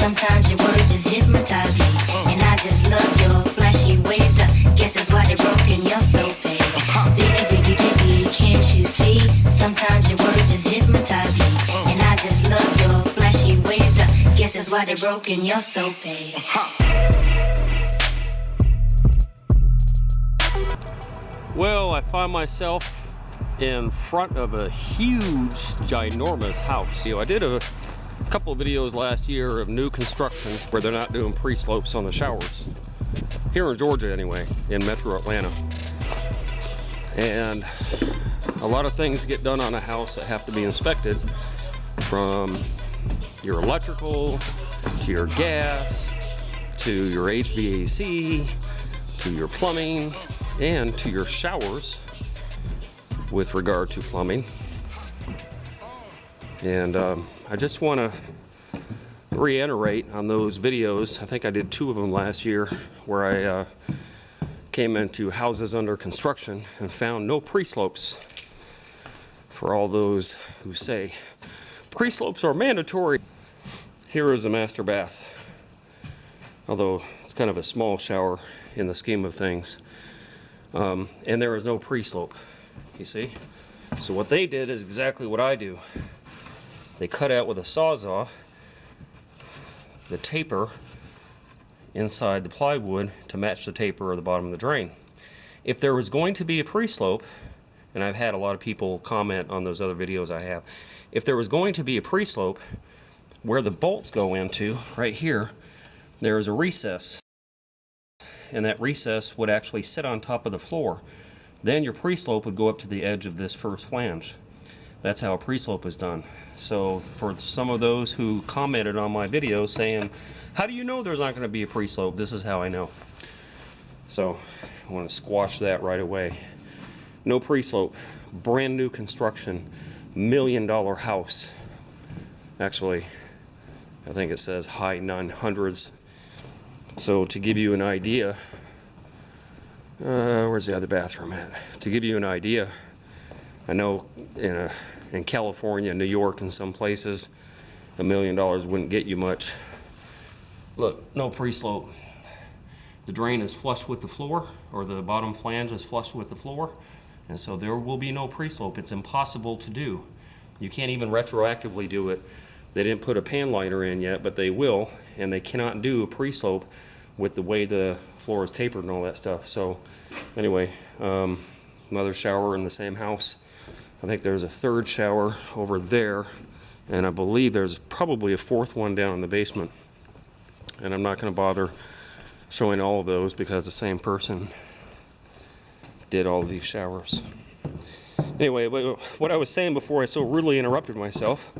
Sometimes your words just hypnotize me, and I just love your flashy ways. I guess that's why they broke in your soul, babe. Biggie, biggie, biggie, can't you see? Sometimes your words just hypnotize me, and I just love your flashy ways. I guess that's why they broke in your soul, babe. Well, I find myself in front of a huge, ginormous house. I did a couple of videos last year of new construction where they're not doing pre-slopes on the showers. Here in Georgia anyway, in Metro Atlanta. And a lot of things get done on a house that have to be inspected, from your electrical, to your gas, to your HVAC, to your plumbing, and to your showers with regard to plumbing. And I just want to reiterate on those videos. I think I did 2 of them last year where I came into houses under construction and found no pre-slopes. For all those who say pre-slopes are mandatory, here is a master bath. Although it's kind of a small shower in the scheme of things. And there is no pre-slope, you see? So what they did is exactly what I do. They cut out with a Sawzall the taper inside the plywood to match the taper of the bottom of the drain. If there was going to be a pre-slope, and I've had a lot of people comment on those other videos I have, if there was going to be a pre-slope, where the bolts go into, right here, there is a recess. And that recess would actually sit on top of the floor. Then your pre-slope would go up to the edge of this first flange. That's how a pre-slope is done. So for some of those who commented on my video saying, how do you know there's not going to be a pre-slope? This is how I know. So I want to squash that right away. No pre-slope, brand new construction, $1 million house. Actually, I think it says high 900s. So to give you an idea, where's the other bathroom at? To give you an idea, I know in California, New York, and some places, $1 million wouldn't get you much. Look, no pre-slope. The drain is flush with the floor, or the bottom flange is flush with the floor, and so there will be no pre-slope. It's impossible to do. You can't even retroactively do it. They didn't put a pan liner in yet, but they will, and they cannot do a pre-slope with the way the floor is tapered and all that stuff. So anyway, another shower in the same house. I think there's a 3rd shower over there, and I believe there's probably a 4th one down in the basement. And I'm not going to bother showing all of those because the same person did all of these showers. Anyway, what I was saying before I so rudely interrupted myself,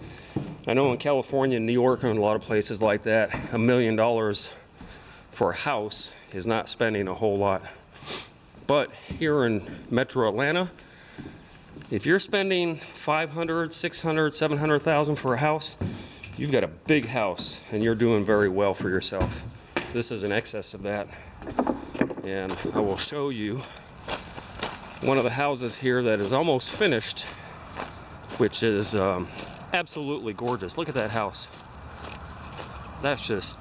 I know in California, New York, and a lot of places like that, $1 million for a house is not spending a whole lot. But here in Metro Atlanta, if you're spending $500,000, $600,000, $700,000 for a house, you've got a big house and you're doing very well for yourself. This is in excess of that. And I will show you one of the houses here that is almost finished, which is absolutely gorgeous. Look at that house. That's just,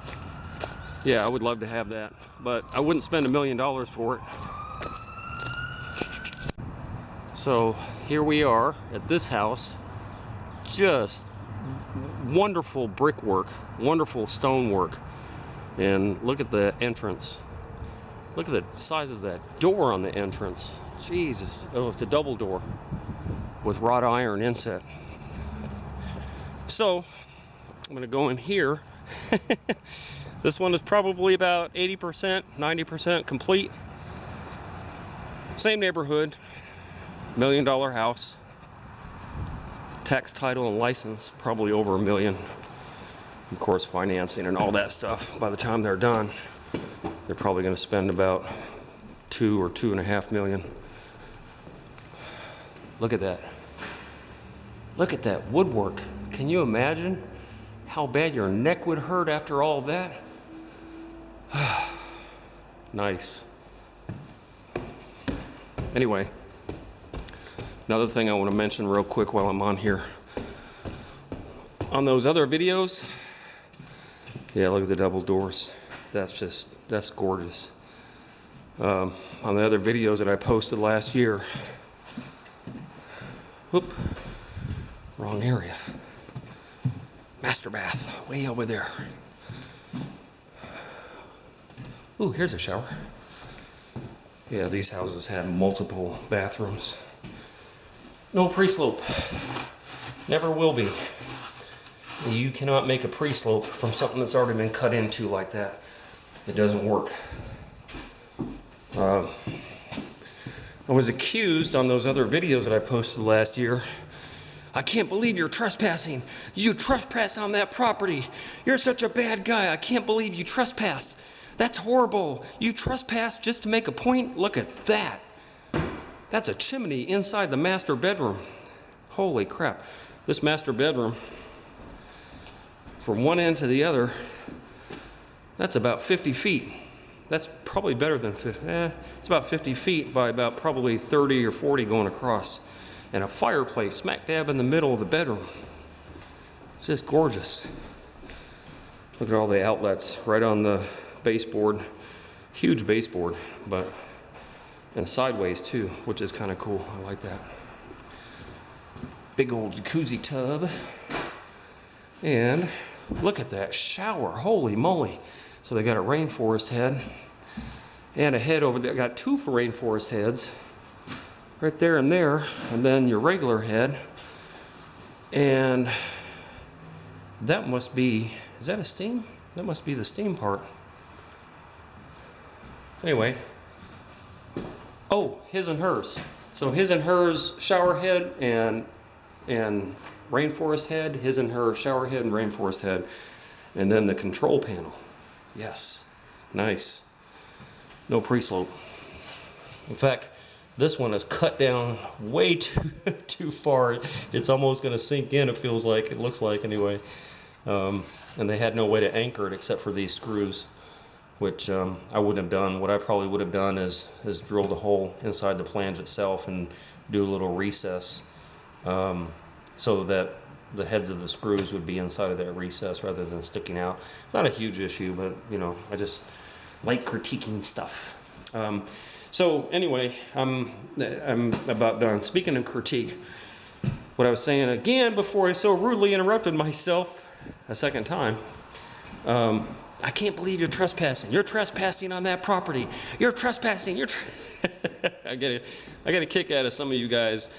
yeah, I would love to have that, but I wouldn't spend $1 million for it. So here we are at this house. Just wonderful brickwork, wonderful stonework, and look at the entrance. Look at the size of that door on the entrance. Jesus, oh, it's a double door with wrought iron inset. So I'm gonna go in here. This one is probably about 80%, 90% complete. Same neighborhood, $1 million house. Tax, title, and license, probably over $1 million. Of course, financing and all that stuff. By the time they're done, they're probably gonna spend about $2 or $2.5 million. Look at that. Look at that woodwork. Can you imagine how bad your neck would hurt after all that? Nice. Anyway, another thing I want to mention real quick while I'm on here. On those other videos, Yeah, look at the double doors. That's gorgeous. On the other videos that I posted last year, whoop, wrong area. Master bath, way over there. Ooh, here's a shower. Yeah, these houses have multiple bathrooms. No pre-slope. Never will be. You cannot make a pre-slope from something that's already been cut into like that. It doesn't work. I was accused on those other videos that I posted last year. I can't believe you're trespassing. You trespassed on that property. You're such a bad guy. I can't believe you trespassed. That's horrible. You trespassed just to make a point? Look at that. That's a chimney inside the master bedroom. Holy crap. This master bedroom, from one end to the other, that's about 50 feet. That's probably better than 50. It's about 50 feet by about probably 30 or 40 going across. And a fireplace smack dab in the middle of the bedroom. It's just gorgeous. Look at all the outlets right on the baseboard. Huge baseboard, but and sideways too, which is kind of cool. I like that. Big old jacuzzi tub. And look at that shower. Holy moly. So they got a rainforest head and a head over there. Got two for rainforest heads right there and there, and then your regular head. And that must be, is that a steam? That must be the steam part. Anyway, oh, his and hers. So his and hers shower head and rainforest head, his and her shower head and rainforest head, and then the control panel. Yes, nice. No pre-slope. In fact, this one is cut down way too far. It's almost going to sink in, it feels like, it looks like anyway. And they had no way to anchor it except for these screws, which I wouldn't have done. What I probably would have done is drilled a hole inside the flange itself and do a little recess so that the heads of the screws would be inside of that recess rather than sticking out. Not a huge issue, but you know, I just like critiquing stuff. So anyway, I'm about done. Speaking of critique, what I was saying again before I so rudely interrupted myself a second time, I can't believe you're trespassing. You're trespassing on that property. You're trespassing. I get a kick out of some of you guys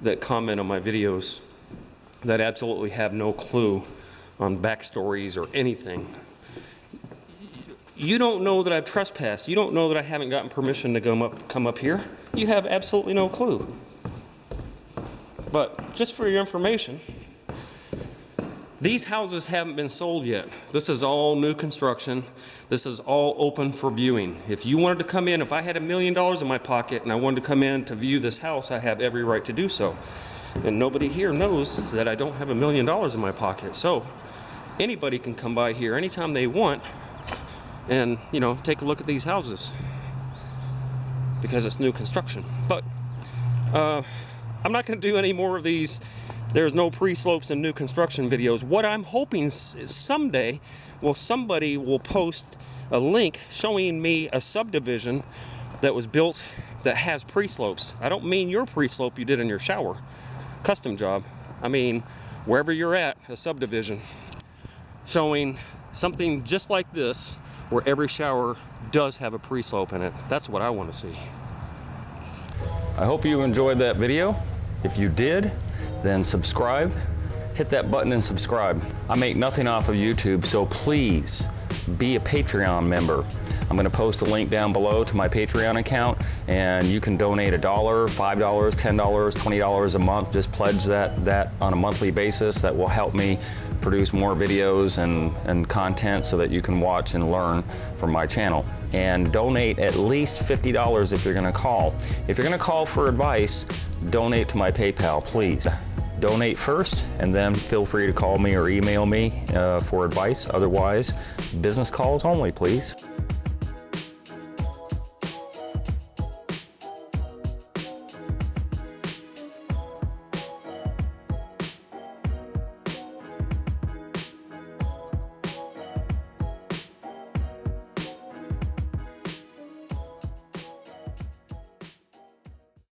that comment on my videos that absolutely have no clue on backstories or anything. You don't know that I've trespassed. You don't know that I haven't gotten permission to come up here. You have absolutely no clue. But just for your information, these houses haven't been sold yet. This is all new construction. This is all open for viewing. If you wanted to come in, if I had $1 million in my pocket and I wanted to come in to view this house, I have every right to do so. And nobody here knows that I don't have $1 million in my pocket. So anybody can come by here anytime they want and, you know, take a look at these houses because it's new construction. But I'm not going to do any more of these there's no pre-slopes and new construction videos. What I'm hoping is someday somebody will post a link showing me a subdivision that was built that has pre-slopes. I don't mean your pre-slope you did in your shower, custom job. I mean wherever you're at, a subdivision showing something just like this where every shower does have a pre-slope in it. That's what I want to see. I hope you enjoyed that video. If you did, then subscribe. Hit that button and subscribe. I make nothing off of YouTube, so please be a Patreon member. I'm going to post a link down below to my Patreon account, and you can donate $1, $5, $10, $20 a month. Just pledge that on a monthly basis. That will help me produce more videos and content so that you can watch and learn from my channel. And donate at least $50 if you're going to call. If you're going to call for advice, donate to my PayPal, please. Donate first, and then feel free to call me or email me for advice. Otherwise, business calls only, please.